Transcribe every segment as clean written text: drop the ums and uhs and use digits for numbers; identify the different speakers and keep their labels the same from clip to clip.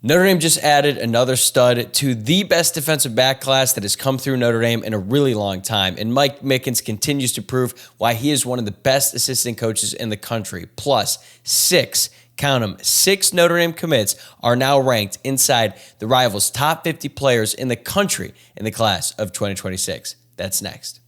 Speaker 1: Notre Dame just added another stud to the best defensive back class that has come through Notre Dame in a really long time. And Mike Mickens continues to prove why he is one of the best assistant coaches in the country. Plus, count them, 6 Notre Dame commits are now ranked inside the Rivals' top 50 players in the country in the class of 2026. That's next.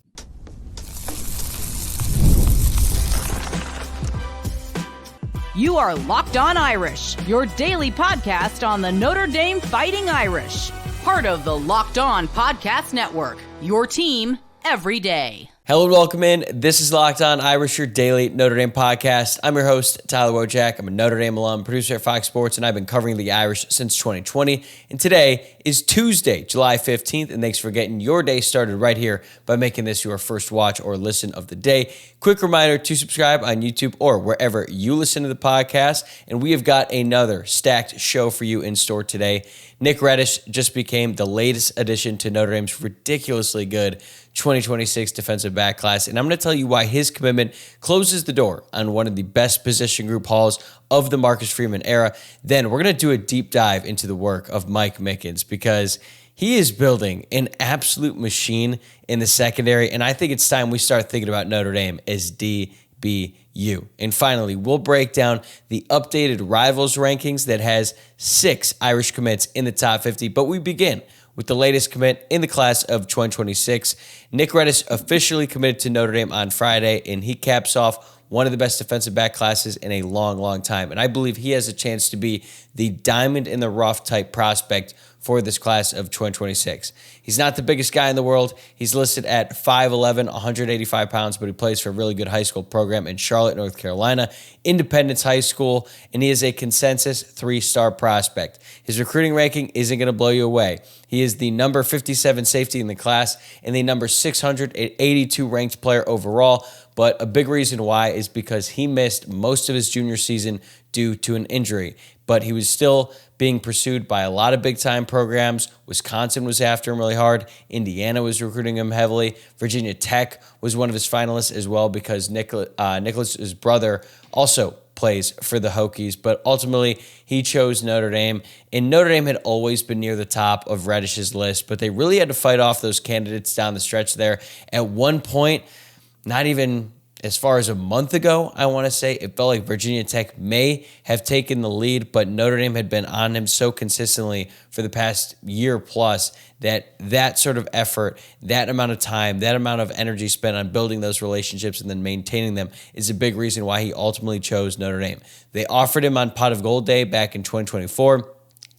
Speaker 2: You are Locked On Irish, your daily podcast on the Notre Dame Fighting Irish. Part of the Locked On Podcast Network, your team every day.
Speaker 1: Hello and welcome in. This is Locked On Irish, your daily Notre Dame podcast. I'm your host, Tyler Wojciak. I'm a Notre Dame alum, producer at Fox Sports, and I've been covering the Irish since 2020. And today is Tuesday, July 15th, and thanks for getting your day started right here by making this your first watch or listen of the day. Quick reminder to subscribe on YouTube or wherever you listen to the podcast, and we have got another stacked show for you in store today. Nick Reddish just became the latest addition to Notre Dame's ridiculously good 2026 defensive back class, and I'm going to tell you why his commitment closes the door on one of the best position group hauls of the Marcus Freeman era. Then we're going to do a deep dive into the work of Mike Mickens because he is building an absolute machine in the secondary, and I think it's time we start thinking about Notre Dame as DBU. And finally, we'll break down the updated Rivals rankings that has 6 Irish commits in the top 50, but we begin with the latest commit in the class of 2026. Nick Reddish officially committed to Notre Dame on Friday, and he caps off one of the best defensive back classes in a long, long time. And I believe he has a chance to be the diamond in the rough type prospect for this class of 2026. He's not the biggest guy in the world. He's listed at 5'11", 185 pounds, but he plays for a really good high school program in Charlotte, North Carolina, Independence High School, and he is a consensus 3-star prospect. His recruiting ranking isn't going to blow you away. He is the number 57 safety in the class and the number 682 ranked player overall, but a big reason why is because he missed most of his junior season due to an injury, but he was still being pursued by a lot of big-time programs. Wisconsin was after him really hard. Indiana was recruiting him heavily. Virginia Tech was one of his finalists as well because Nicholas's brother also plays for the Hokies, but ultimately he chose Notre Dame, and Notre Dame had always been near the top of Reddish's list, but they really had to fight off those candidates down the stretch there. At one point, not even as far as a month ago, I want to say, it felt like Virginia Tech may have taken the lead, but Notre Dame had been on him so consistently for the past year plus that sort of effort, that amount of time, that amount of energy spent on building those relationships and then maintaining them is a big reason why he ultimately chose Notre Dame. They offered him on Pot of Gold Day back in 2024.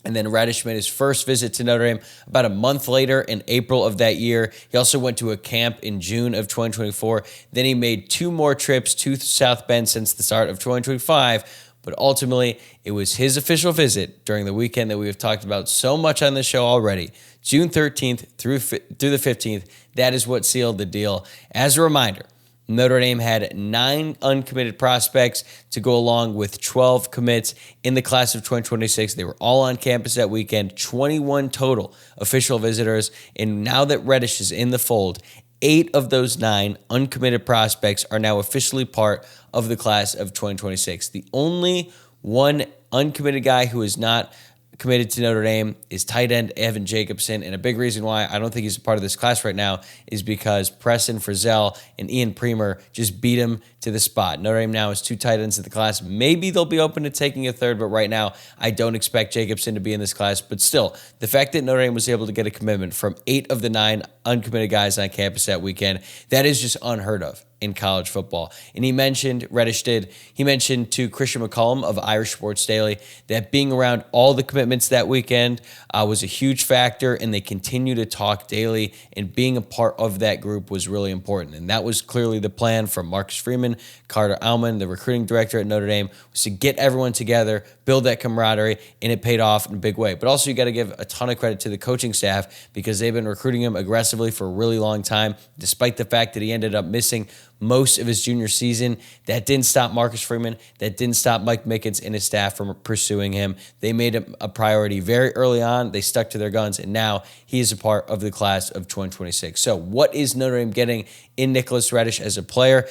Speaker 1: And then Reddish made his first visit to Notre Dame about a month later in April of that year. He also went to a camp in June of 2024. Then he made 2 more trips to South Bend since the start of 2025. But ultimately, it was his official visit during the weekend that we have talked about so much on this show already. June 13th through the 15th, that is what sealed the deal. As a reminder, Notre Dame had 9 uncommitted prospects to go along with 12 commits in the class of 2026. They were all on campus that weekend, 21 total official visitors. And now that Reddish is in the fold, 8 of those 9 uncommitted prospects are now officially part of the class of 2026. The only one uncommitted guy who is not committed to Notre Dame is tight end Evan Jacobson, and a big reason why I don't think he's a part of this class right now is because Preston Frizzell and Ian Premer just beat him to the spot. Notre Dame now has 2 tight ends in the class. Maybe they'll be open to taking a third, but right now I don't expect Jacobson to be in this class. But still, the fact that Notre Dame was able to get a commitment from 8 of the 9 uncommitted guys on campus that weekend, that is just unheard of in college football. And he mentioned to Christian McCollum of Irish Sports Daily that being around all the commitments that weekend was a huge factor, and they continue to talk daily, and being a part of that group was really important. And that was clearly the plan from Marcus Freeman, Carter Allman, the recruiting director at Notre Dame, was to get everyone together, build that camaraderie, and it paid off in a big way. But also you got to give a ton of credit to the coaching staff because they've been recruiting him aggressively for a really long time, despite the fact that he ended up missing most of his junior season. That didn't stop Marcus Freeman. That didn't stop Mike Mickens and his staff from pursuing him. They made him a priority very early on. They stuck to their guns, and now he is a part of the class of 2026. So what is Notre Dame getting in Nicholas Reddish as a player?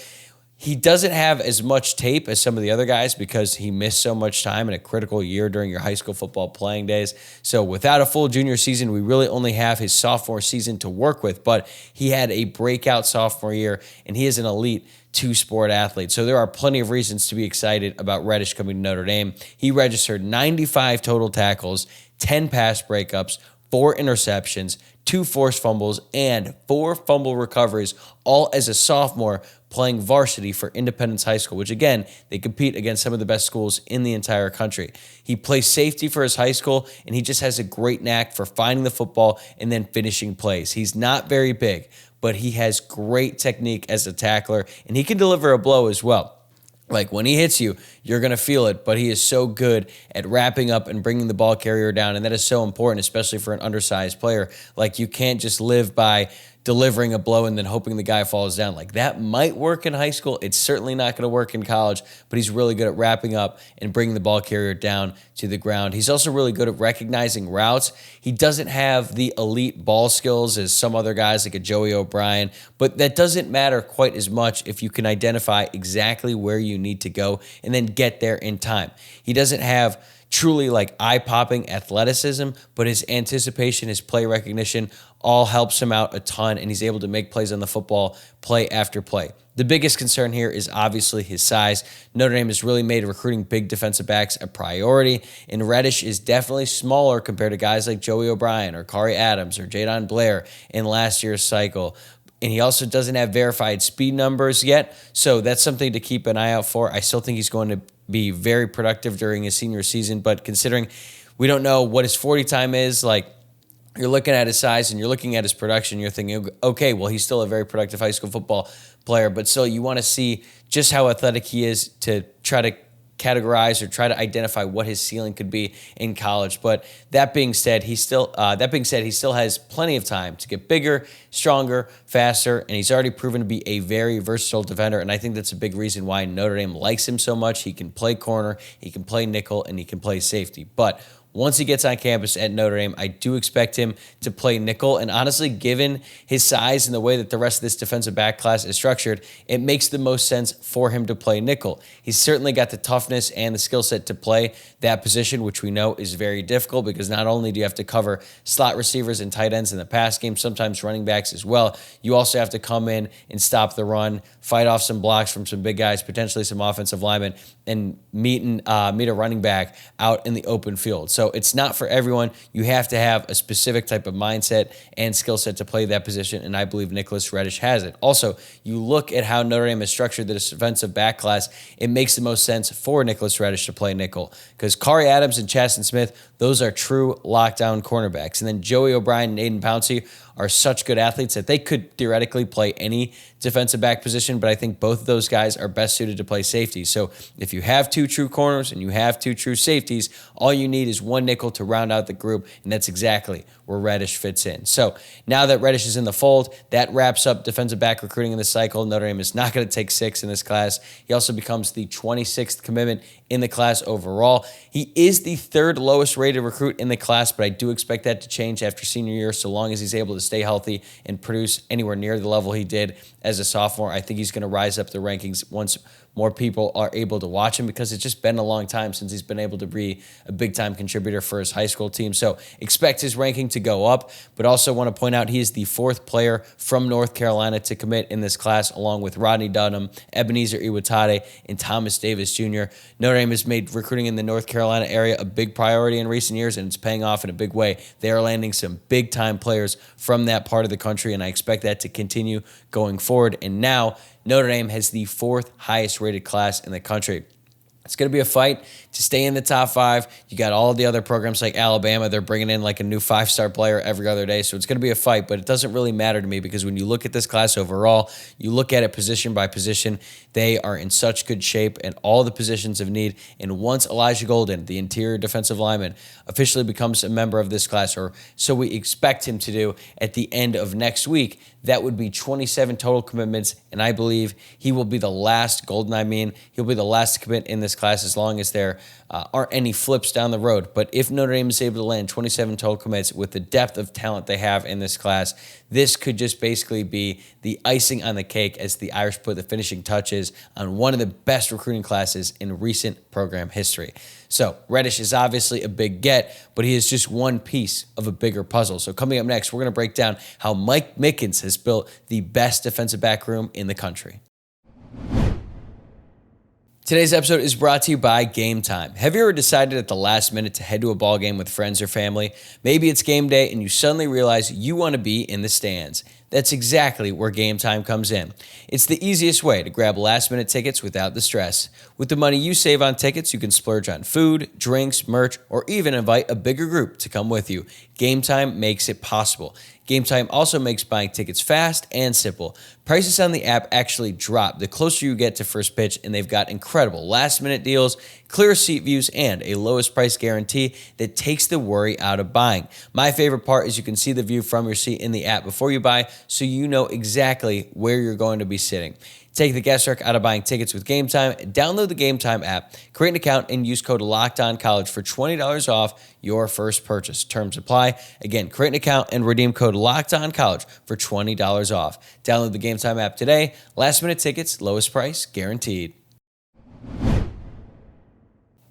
Speaker 1: He doesn't have as much tape as some of the other guys because he missed so much time in a critical year during your high school football playing days. So without a full junior season, we really only have his sophomore season to work with. But he had a breakout sophomore year, and he is an elite two-sport athlete. So there are plenty of reasons to be excited about Reddish coming to Notre Dame. He registered 95 total tackles, 10 pass breakups, 4 interceptions, 2 forced fumbles, and 4 fumble recoveries, all as a sophomore playing varsity for Independence High School, which again, they compete against some of the best schools in the entire country. He plays safety for his high school, and he just has a great knack for finding the football and then finishing plays. He's not very big, but he has great technique as a tackler, and he can deliver a blow as well. Like when he hits you, you're going to feel it, but he is so good at wrapping up and bringing the ball carrier down, and that is so important, especially for an undersized player. Like you can't just live by delivering a blow and then hoping the guy falls down. Like that might work in high school. It's certainly not going to work in college, but he's really good at wrapping up and bringing the ball carrier down to the ground. He's also really good at recognizing routes. He doesn't have the elite ball skills as some other guys like a Joey O'Brien, but that doesn't matter quite as much if you can identify exactly where you need to go and then get there in time. He doesn't have truly like eye-popping athleticism, but his anticipation, his play recognition all helps him out a ton, and he's able to make plays on the football play after play. The biggest concern here is obviously his size. Notre Dame has really made recruiting big defensive backs a priority, and Reddish is definitely smaller compared to guys like Joey O'Brien or Kari Adams or Jadon Blair in last year's cycle. And he also doesn't have verified speed numbers yet, so that's something to keep an eye out for. I still think he's going to be very productive during his senior season, but considering we don't know what his 40 time is, like you're looking at his size and you're looking at his production, you're thinking, okay, well, he's still a very productive high school football player, but still you want to see just how athletic he is to try to categorize or try to identify what his ceiling could be in college. But that being said, he still has plenty of time to get bigger, stronger, faster, and he's already proven to be a very versatile defender. And I think that's a big reason why Notre Dame likes him so much. He can play corner, he can play nickel, and he can play safety. But once he gets on campus at Notre Dame, I do expect him to play nickel. And honestly, given his size and the way that the rest of this defensive back class is structured, it makes the most sense for him to play nickel. He's certainly got the toughness and the skill set to play that position, which we know is very difficult because not only do you have to cover slot receivers and tight ends in the pass game, sometimes running backs as well, you also have to come in and stop the run, fight off some blocks from some big guys, potentially some offensive linemen, and meet a running back out in the open field. So it's not for everyone. You have to have a specific type of mindset and skill set to play that position, and I believe Nicholas Reddish has it. Also, you look at how Notre Dame has structured the defensive back class, it makes the most sense for Nicholas Reddish to play nickel because Kari Adams and Chasten Smith, those are true lockdown cornerbacks. And then Joey O'Brien and Aiden Pouncey are such good athletes that they could theoretically play any defensive back position, but I think both of those guys are best suited to play safety. So if you have 2 true corners and you have 2 true safeties, all you need is 1 nickel to round out the group, and that's exactly where Reddish fits in. So now that Reddish is in the fold, that wraps up defensive back recruiting in this cycle. Notre Dame is not going to take 6 in this class. He also becomes the 26th commitment in the class overall. He is the 3rd lowest rated recruit in the class, but I do expect that to change after senior year so long as he's able to stay healthy and produce anywhere near the level he did as a sophomore. I think he's going to rise up the rankings once more people are able to watch him because it's just been a long time since he's been able to be a big-time contributor for his high school team. So expect his ranking to go up, but also want to point out he is the 4th player from North Carolina to commit in this class, along with Rodney Dunham, Ebenezer Iwatade, and Thomas Davis Jr. Notre Dame has made recruiting in the North Carolina area a big priority in recent years, and it's paying off in a big way. They are landing some big-time players from that part of the country, and I expect that to continue going forward. And now Notre Dame has the 4th highest rated class in the country. It's going to be a fight to stay in the top 5. You got all the other programs like Alabama. They're bringing in like a new 5-star player every other day. So it's going to be a fight, but it doesn't really matter to me because when you look at this class overall, you look at it position by position, they are in such good shape and all the positions of need. And once Elijah Golden, the interior defensive lineman, officially becomes a member of this class, or so we expect him to do at the end of next week, that would be 27 total commitments. And I believe he will be the last, he'll be the last to commit in this class as long as there aren't any flips down the road. But if Notre Dame is able to land 27 total commits with the depth of talent they have in this class, this could just basically be the icing on the cake as the Irish put the finishing touches on one of the best recruiting classes in recent program history. So Reddish is obviously a big get, but he is just one piece of a bigger puzzle. So coming up next, we're going to break down how Mike Mickens has built the best defensive back room in the country. Today's episode is brought to you by Game Time. Have you ever decided at the last minute to head to a ball game with friends or family? Maybe it's game day and you suddenly realize you want to be in the stands. That's exactly where Game Time comes in. It's the easiest way to grab last-minute tickets without the stress. With the money you save on tickets, you can splurge on food, drinks, merch, or even invite a bigger group to come with you. Game Time makes it possible. Game Time also makes buying tickets fast and simple. Prices on the app actually drop the closer you get to first pitch, and they've got incredible last-minute deals, clear seat views, and a lowest price guarantee that takes the worry out of buying. My favorite part is you can see the view from your seat in the app before you buy, so you know exactly where you're going to be sitting. Take the guesswork out of buying tickets with Game Time. Download the Game Time app, create an account, and use code LOCKEDONCollege for $20 off your first purchase. Terms apply. Again, create an account and redeem code LOCKEDONCollege for $20 off. Download the Game Time app today. Last minute tickets, lowest price, guaranteed.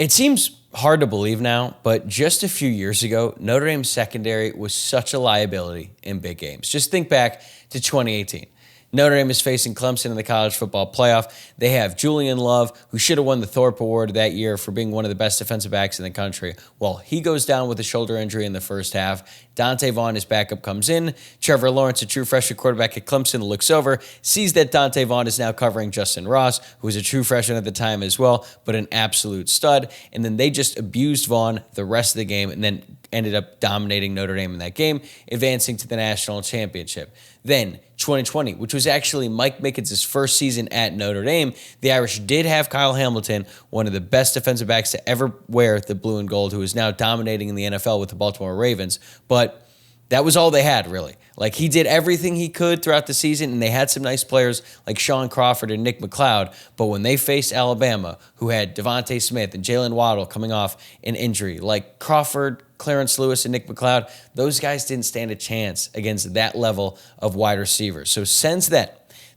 Speaker 1: It seems hard to believe now, but just a few years ago, Notre Dame's secondary was such a liability in big games. Just think back to 2018. Notre Dame is facing Clemson in the college football playoff. They have Julian Love, who should have won the Thorpe Award that year for being one of the best defensive backs in the country. Well, he goes down with a shoulder injury in the first half. Dante Vaughn, his backup, comes in. Trevor Lawrence, a true freshman quarterback at Clemson, looks over, sees that Dante Vaughn is now covering Justin Ross, who was a true freshman at the time as well, but an absolute stud. And then they just abused Vaughn the rest of the game and then ended up dominating Notre Dame in that game, advancing to the national championship. Then 2020, which was actually Mike Mickens' first season at Notre Dame, the Irish did have Kyle Hamilton, one of the best defensive backs to ever wear the blue and gold, who is now dominating in the NFL with the Baltimore Ravens. But that was all they had, really. Like, he did everything he could throughout the season, and they had some nice players like Sean Crawford and Nick McLeod. But when they faced Alabama, who had Devontae Smith and Jalen Waddle coming off an injury, like Crawford, Clarence Lewis, and Nick McLeod, those guys didn't stand a chance against that level of wide receivers. So since then,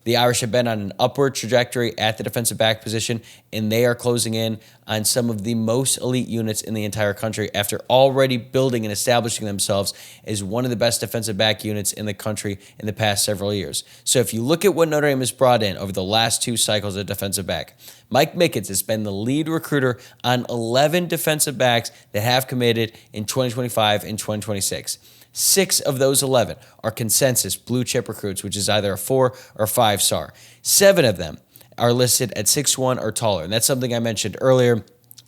Speaker 1: the Irish have been on an upward trajectory at the defensive back position, and they are closing in on some of the most elite units in the entire country after already building and establishing themselves as one of the best defensive back units in the country in the past several years. So if you look at what Notre Dame has brought in over the last two cycles at defensive back, Mike Mickens has been the lead recruiter on 11 defensive backs that have committed in 2025 and 2026. 6 of those 11 are consensus blue chip recruits, which is either a 4 or 5 star. 7 of them are listed at 6'1" or taller. And that's something I mentioned earlier.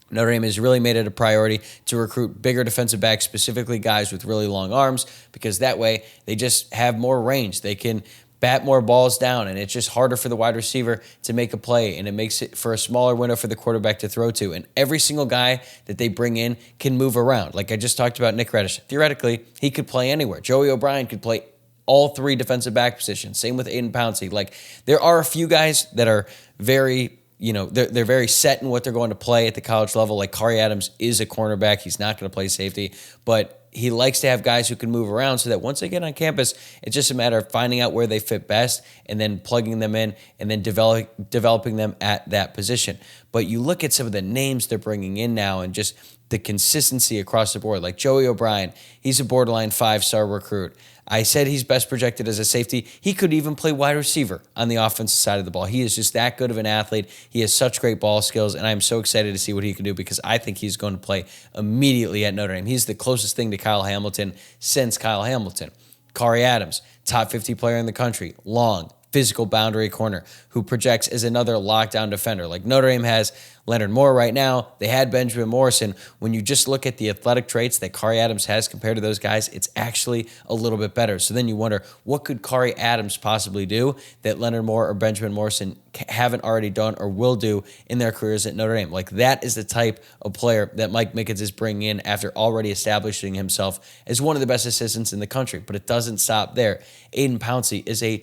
Speaker 1: Notre Dame has really made it a priority to recruit bigger defensive backs, specifically guys with really long arms, because that way they just have more range. They can bat more balls down, and it's just harder for the wide receiver to make a play, and it makes it for a smaller window for the quarterback to throw to. And every single guy that they bring in can move around. Like I just talked about Nick Reddish. Theoretically, he could play anywhere. Joey O'Brien could play all 3 defensive back positions. Same with Aiden Pouncey. Like, there are a few guys that are very, they're very set in what they're going to play at the college level. Like Kari Adams is a cornerback. He's not going to play safety, but he likes to have guys who can move around so that once they get on campus, it's just a matter of finding out where they fit best and then plugging them in and then developing them at that position. But you look at some of the names they're bringing in now and just the consistency across the board. Like Joey O'Brien, he's a borderline 5-star recruit. I said he's best projected as a safety. He could even play wide receiver on the offensive side of the ball. He is just that good of an athlete. He has such great ball skills, and I'm so excited to see what he can do because I think he's going to play immediately at Notre Dame. He's the closest thing to Kyle Hamilton since Kyle Hamilton. Kari Adams, top 50 player in the country, long, physical boundary corner who projects as another lockdown defender. Like Notre Dame has Leonard Moore right now. They had Benjamin Morrison. When you just look at the athletic traits that Kari Adams has compared to those guys, it's actually a little bit better. So then you wonder, what could Kari Adams possibly do that Leonard Moore or Benjamin Morrison haven't already done or will do in their careers at Notre Dame? Like, that is the type of player that Mike Mickens is bringing in after already establishing himself as one of the best assistants in the country. But it doesn't stop there. Aiden Pouncey is a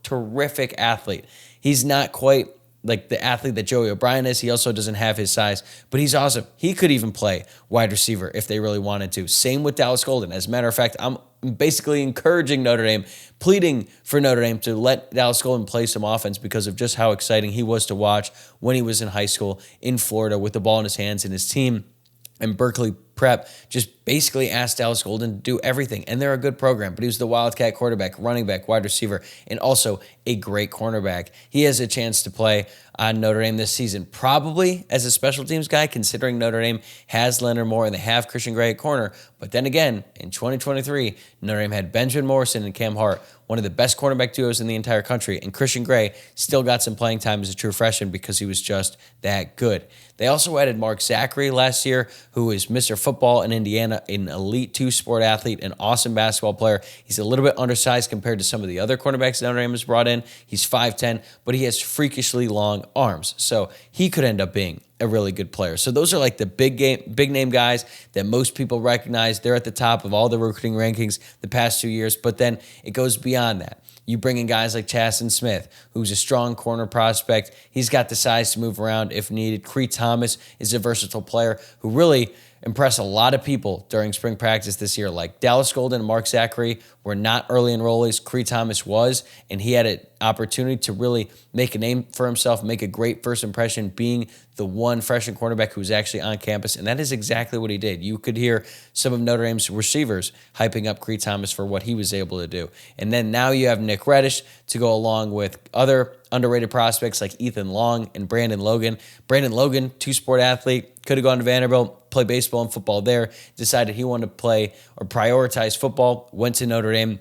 Speaker 1: terrific athlete. He's not quite like the athlete that Joey O'Brien is. He also doesn't have his size, but he's awesome. He could even play wide receiver if they really wanted to. Same with Dallas Golden. As a matter of fact, I'm basically encouraging Notre Dame, pleading for Notre Dame to let Dallas Golden play some offense because of just how exciting he was to watch when he was in high school in Florida with the ball in his hands, and his team and Berkeley Prep just basically asked Dallas Golden to do everything. And they're a good program, but he was the Wildcat quarterback, running back, wide receiver, and also a great cornerback. He has a chance to play on Notre Dame this season, probably as a special teams guy, considering Notre Dame has Leonard Moore and they have Christian Gray at corner. But then again, in 2023, Notre Dame had Benjamin Morrison and Cam Hart, one of the best cornerback duos in the entire country, and Christian Gray still got some playing time as a true freshman because he was just that good. They also added Mark Zachary last year, who is Mr. Football in Indiana, an elite two-sport athlete, an awesome basketball player. He's a little bit undersized compared to some of the other cornerbacks Notre Dame has brought in. He's 5'10", but he has freakishly long arms, so he could end up being a really good player. So those are like the big name guys that most people recognize. They're at the top of all the recruiting rankings the past 2 years, but then it goes beyond that. You bring in guys like Chasten Smith, who's a strong corner prospect. He's got the size to move around if needed. Cree Thomas is a versatile player who really impressed a lot of people during spring practice this year. Like Dallas Golden and Mark Zachary were not early enrollees. Cree Thomas was, and he had an opportunity to really make a name for himself, make a great first impression, being the one freshman cornerback who was actually on campus, and that is exactly what he did. You could hear some of Notre Dame's receivers hyping up Cree Thomas for what he was able to do. And then now you have Nick Reddish to go along with other underrated prospects like Ethan Long and Brandon Logan. Brandon Logan, two-sport athlete, could have gone to Vanderbilt, play baseball and football there, decided he wanted to play or prioritize football, went to Notre Dame.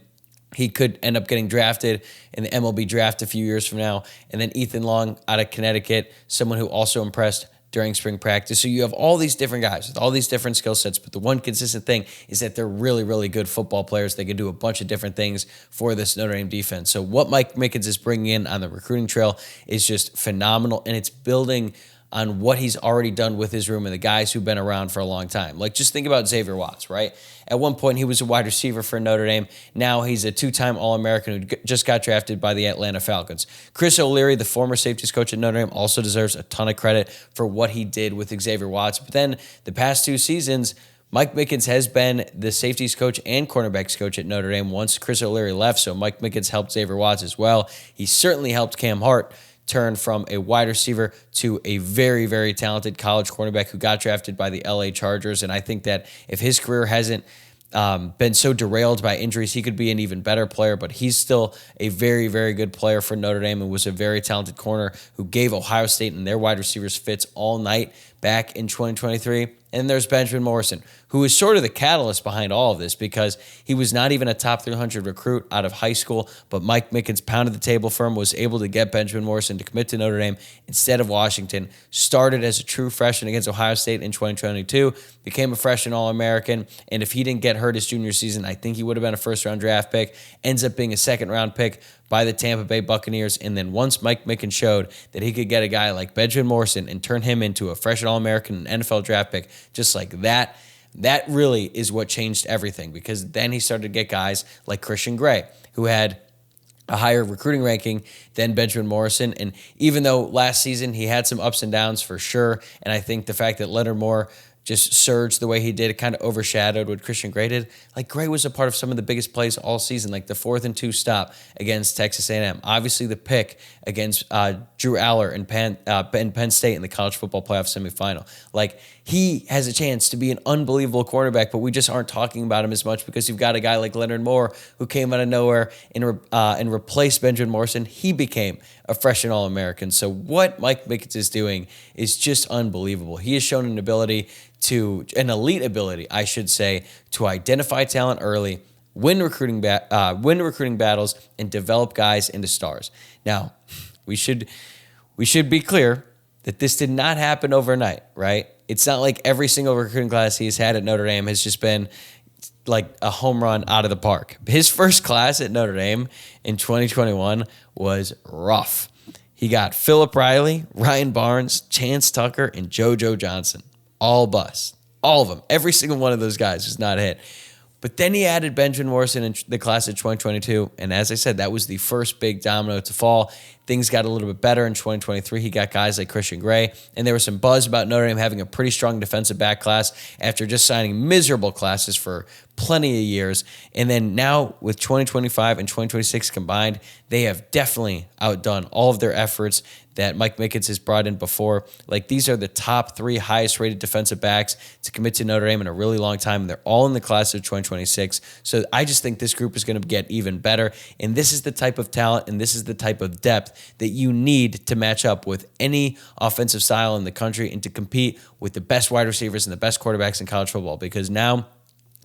Speaker 1: He could end up getting drafted in the MLB draft a few years from now. And then Ethan Long out of Connecticut, someone who also impressed during spring practice. So you have all these different guys with all these different skill sets, but the one consistent thing is that they're really, really good football players. They can do a bunch of different things for this Notre Dame defense. So what Mike Mickens is bringing in on the recruiting trail is just phenomenal, and it's building on what he's already done with his room and the guys who've been around for a long time. Like, just think about Xavier Watts, right? At one point, he was a wide receiver for Notre Dame. Now he's a two-time All-American who just got drafted by the Atlanta Falcons. Chris O'Leary, the former safeties coach at Notre Dame, also deserves a ton of credit for what he did with Xavier Watts. But then the past 2 seasons, Mike Mickens has been the safeties coach and cornerbacks coach at Notre Dame once Chris O'Leary left, so Mike Mickens helped Xavier Watts as well. He certainly helped Cam Hart turn from a wide receiver to a very, very talented college cornerback who got drafted by the LA Chargers. And I think that if his career hasn't been so derailed by injuries, he could be an even better player, but he's still a very, very good player for Notre Dame and was a very talented corner who gave Ohio State and their wide receivers fits all night back in 2023. And there's Benjamin Morrison, who is sort of the catalyst behind all of this because he was not even a top 300 recruit out of high school, but Mike Mickens pounded the table for him, was able to get Benjamin Morrison to commit to Notre Dame instead of Washington, started as a true freshman against Ohio State in 2022, became a freshman All-American, and if he didn't get hurt his junior season, I think he would have been a first-round draft pick, ends up being a second-round pick by the Tampa Bay Buccaneers. And then once Mike Mickens showed that he could get a guy like Benjamin Morrison and turn him into a freshman All-American and NFL draft pick just like that, that really is what changed everything, because then he started to get guys like Christian Gray, who had a higher recruiting ranking than Benjamin Morrison. And even though last season he had some ups and downs for sure, and I think the fact that Leonard Moore just surged the way he did, it kind of overshadowed what Christian Gray did. Like, Gray was a part of some of the biggest plays all season, like the 4th and 2 stop against Texas A&M. Obviously, the pick against Drew Aller in Penn State in the college football playoff semifinal. Like, he has a chance to be an unbelievable quarterback, but we just aren't talking about him as much because you've got a guy like Leonard Moore who came out of nowhere and replaced Benjamin Morrison. He became a freshman All-American. So what Mike Mickens is doing is just unbelievable. He has shown an elite ability, I should say, to identify talent early, win recruiting battles, and develop guys into stars. Now, we should be clear that this did not happen overnight, right? It's not like every single recruiting class he's had at Notre Dame has just been like a home run out of the park. His first class at Notre Dame in 2021 was rough. He got Philip Riley, Ryan Barnes, Chance Tucker, and JoJo Johnson. All bust. All of them. Every single one of those guys was not hit. But then he added Benjamin Morrison in the class of 2022. And as I said, that was the first big domino to fall. Things got a little bit better in 2023. He got guys like Christian Gray. And there was some buzz about Notre Dame having a pretty strong defensive back class after just signing miserable classes for plenty of years. And then now with 2025 and 2026 combined, they have definitely outdone all of their efforts that Mike Mickens has brought in before. Like, these are the top 3 highest rated defensive backs to commit to Notre Dame in a really long time. And they're all in the class of 2026. So I just think this group is going to get even better. And this is the type of talent and this is the type of depth that you need to match up with any offensive style in the country and to compete with the best wide receivers and the best quarterbacks in college football. Because now,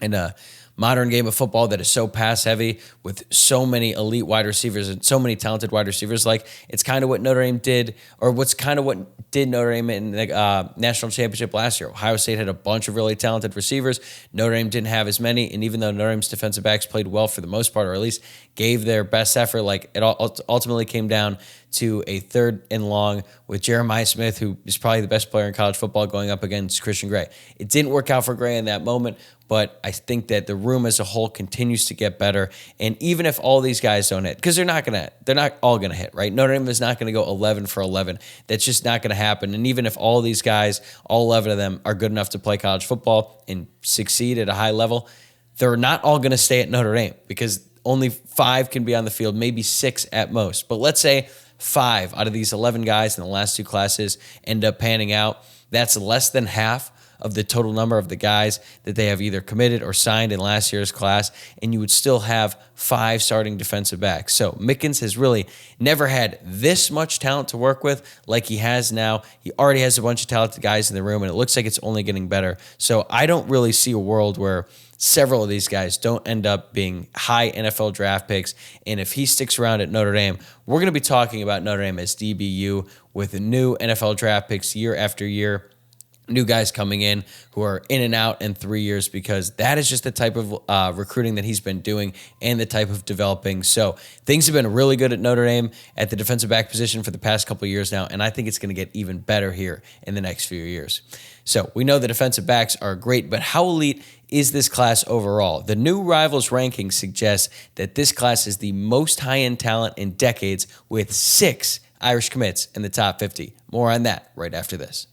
Speaker 1: in a modern game of football that is so pass heavy with so many elite wide receivers and so many talented wide receivers, like, it's kind of what Notre Dame did, or what's kind of what did Notre Dame in the national championship last year. Ohio State had a bunch of really talented receivers. Notre Dame didn't have as many, and even though Notre Dame's defensive backs played well for the most part, or at least gave their best effort, like, it ultimately came down to a 3rd and long with Jeremiah Smith, who is probably the best player in college football, going up against Christian Gray. It didn't work out for Gray in that moment, but I think that the room as a whole continues to get better. And even if all these guys don't hit, because they're not all gonna hit, right? Notre Dame is not gonna go 11 for 11. That's just not gonna happen. And even if all these guys, all 11 of them, are good enough to play college football and succeed at a high level, they're not all gonna stay at Notre Dame, because only 5 can be on the field, maybe 6 at most. But let's say 5 out of these 11 guys in the last 2 classes end up panning out. That's less than half of the total number of the guys that they have either committed or signed in last year's class, and you would still have 5 starting defensive backs. So Mickens has really never had this much talent to work with like he has now. He already has a bunch of talented guys in the room, and it looks like it's only getting better. So I don't really see a world where several of these guys don't end up being high NFL draft picks. And if he sticks around at Notre Dame, we're going to be talking about Notre Dame as DBU with new NFL draft picks year after year. New guys coming in who are in and out in 3 years, because that is just the type of recruiting that he's been doing and the type of developing. So things have been really good at Notre Dame at the defensive back position for the past couple of years now, and I think it's going to get even better here in the next few years. So we know the defensive backs are great, but how elite is this class overall? The new Rivals ranking suggests that this class is the most high-end talent in decades, with 6 Irish commits in the top 50. More on that right after this.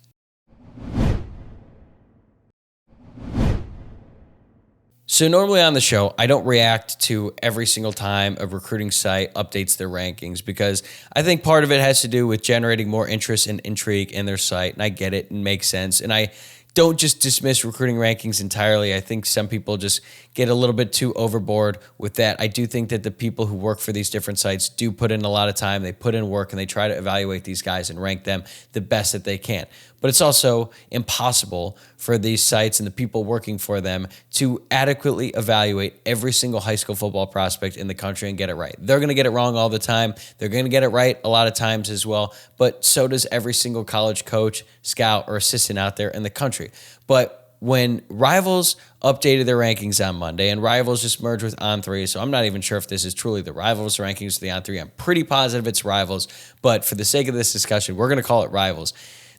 Speaker 1: So normally on the show, I don't react to every single time a recruiting site updates their rankings, because I think part of it has to do with generating more interest and intrigue in their site, and I get it and makes sense. And I don't just dismiss recruiting rankings entirely. I think some people just get a little bit too overboard with that. I do think that the people who work for these different sites do put in a lot of time. They put in work and they try to evaluate these guys and rank them the best that they can. But it's also impossible for these sites and the people working for them to adequately evaluate every single high school football prospect in the country and get it right. They're going to get it wrong all the time. They're going to get it right a lot of times as well. But so does every single college coach, scout, or assistant out there in the country. But when Rivals updated their rankings on Monday, and Rivals just merged with On3, so I'm not even sure if this is truly the Rivals rankings or the On3. I'm pretty positive it's Rivals, but for the sake of this discussion, we're going to call it Rivals.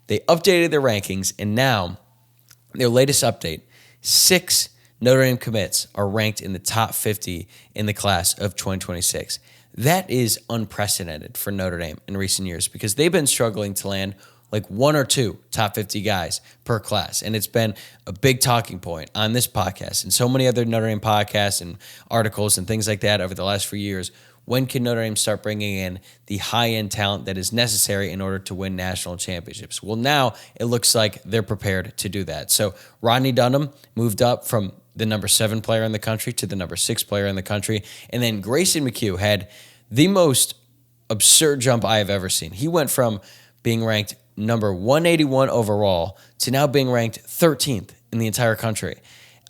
Speaker 1: They updated their rankings, and now their latest update, 6 Notre Dame commits are ranked in the top 50 in the class of 2026. That is unprecedented for Notre Dame in recent years, because they've been struggling to land like 1 or 2 top 50 guys per class. And it's been a big talking point on this podcast and so many other Notre Dame podcasts and articles and things like that over the last few years. When can Notre Dame start bringing in the high-end talent that is necessary in order to win national championships? Well, now it looks like they're prepared to do that. So Rodney Dunham moved up from the number 7 player in the country to the number 6 player in the country. And then Grayson McHugh had the most absurd jump I have ever seen. He went from being ranked number 181 overall to now being ranked 13th in the entire country.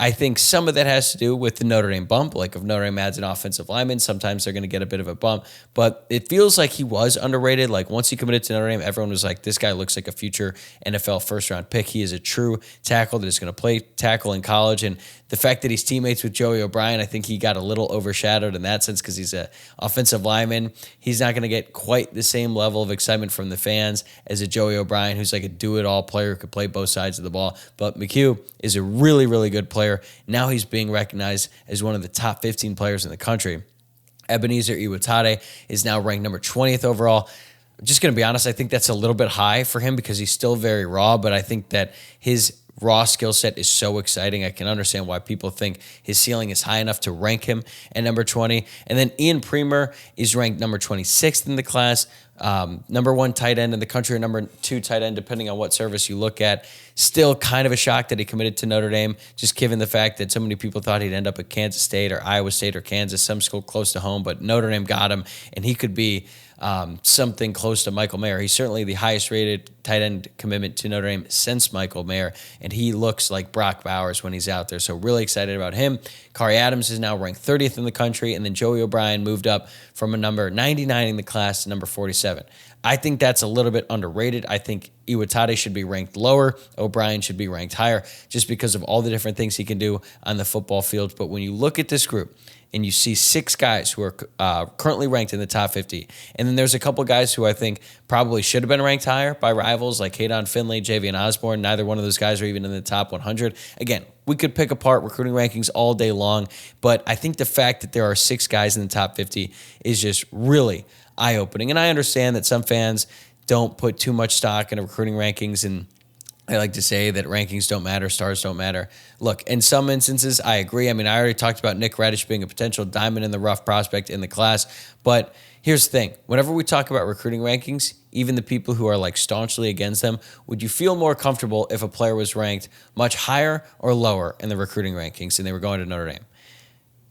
Speaker 1: I think some of that has to do with the Notre Dame bump. Like, if Notre Dame adds an offensive lineman, sometimes they're going to get a bit of a bump. But it feels like he was underrated. Like, once he committed to Notre Dame, everyone was like, this guy looks like a future NFL first-round pick. He is a true tackle that is going to play tackle in college. And the fact that he's teammates with Joey O'Brien, I think he got a little overshadowed in that sense because he's an offensive lineman. He's not going to get quite the same level of excitement from the fans as a Joey O'Brien, who's like a do-it-all player who could play both sides of the ball. But McHugh is a really, really good player. player. Now he's being recognized as one of the top 15 players in the country. Ebenezer Iwatade is now ranked number 20th overall. I'm just going to be honest, I think that's a little bit high for him because he's still very raw, but I think that his raw skill set is so exciting. I can understand why people think his ceiling is high enough to rank him at number 20. And then Ian Premer is ranked number 26th in the class. Number 1 tight end in the country, or number 2 tight end, depending on what service you look at. Still kind of a shock that he committed to Notre Dame, just given the fact that so many people thought he'd end up at Kansas State or Iowa State or Kansas, some school close to home, but Notre Dame got him, and he could be something close to Michael Mayer. He's certainly the highest rated tight end commitment to Notre Dame since Michael Mayer, and he looks like Brock Bowers when he's out there. So really excited about him. Kari Adams is now ranked 30th in the country, and then Joey O'Brien moved up from a number 99 in the class to number 47. I think that's a little bit underrated. I think Iwatade should be ranked lower. O'Brien should be ranked higher just because of all the different things he can do on the football field. But when you look at this group and you see 6 guys who are currently ranked in the top 50, and then there's a couple guys who I think probably should have been ranked higher by rivals like Haydon Finley, Javian Osborne. Neither one of those guys are even in the top 100. Again, we could pick apart recruiting rankings all day long, but I think the fact that there are 6 guys in the top 50 is just really eye-opening. And I understand that some fans don't put too much stock in recruiting rankings, and I like to say that rankings don't matter, stars don't matter. Look, in some instances, I agree. I mean, I already talked about Nick Reddish being a potential diamond in the rough prospect in the class, but here's the thing. Whenever we talk about recruiting rankings, even the people who are like staunchly against them, would you feel more comfortable if a player was ranked much higher or lower in the recruiting rankings and they were going to Notre Dame?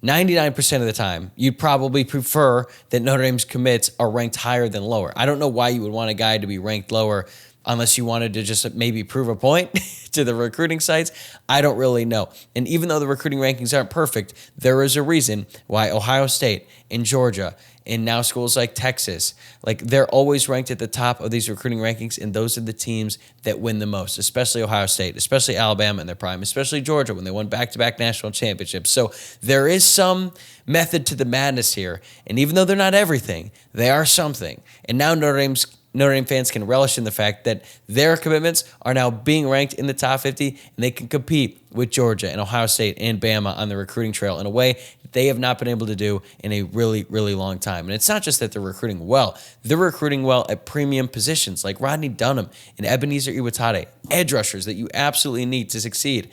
Speaker 1: 99% of the time, you'd probably prefer that Notre Dame's commits are ranked higher than lower. I don't know why you would want a guy to be ranked lower unless you wanted to just maybe prove a point to the recruiting sites. I don't really know. And even though the recruiting rankings aren't perfect, there is a reason why Ohio State and Georgia and now schools like Texas, like they're always ranked at the top of these recruiting rankings, and those are the teams that win the most, especially Ohio State, especially Alabama in their prime, especially Georgia when they won back-to-back national championships. So there is some method to the madness here, and even though they're not everything, they are something. And now Notre Dame fans can relish in the fact that their commitments are now being ranked in the top 50, and they can compete with Georgia and Ohio State and Bama on the recruiting trail in a way that they have not been able to do in a really, really long time. And it's not just that they're recruiting well. They're recruiting well at premium positions like Rodney Dunham and Ebenezer Iwatade, edge rushers that you absolutely need to succeed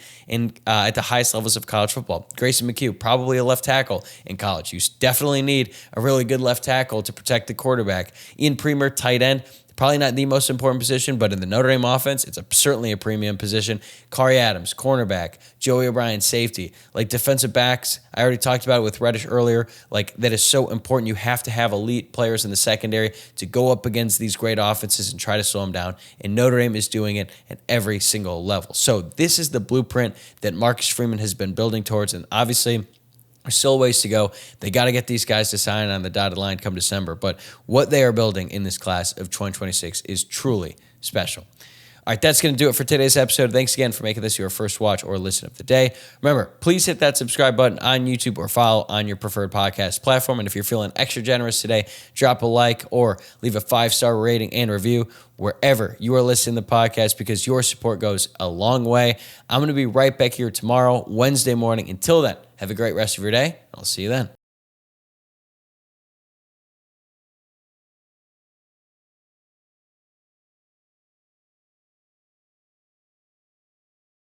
Speaker 1: at the highest levels of college football. Grayson McHugh, probably a left tackle in college. You definitely need a really good left tackle to protect the quarterback. Ian Premer, tight end. Probably not the most important position, but in the Notre Dame offense, it's certainly a premium position. Kari Adams, cornerback. Joey O'Brien, safety. Like defensive backs, I already talked about it with Reddish earlier. Like that is so important. You have to have elite players in the secondary to go up against these great offenses and try to slow them down. And Notre Dame is doing it at every single level. So this is the blueprint that Marcus Freeman has been building towards. And obviously, there's still a ways to go. They got to get these guys to sign on the dotted line come December. But what they are building in this class of 2026 is truly special. All right, that's going to do it for today's episode. Thanks again for making this your first watch or listen of the day. Remember, please hit that subscribe button on YouTube or follow on your preferred podcast platform. And if you're feeling extra generous today, drop a like or leave a 5-star rating and review wherever you are listening to the podcast, because your support goes a long way. I'm going to be right back here tomorrow, Wednesday morning. Until then, have a great rest of your day. I'll see you then.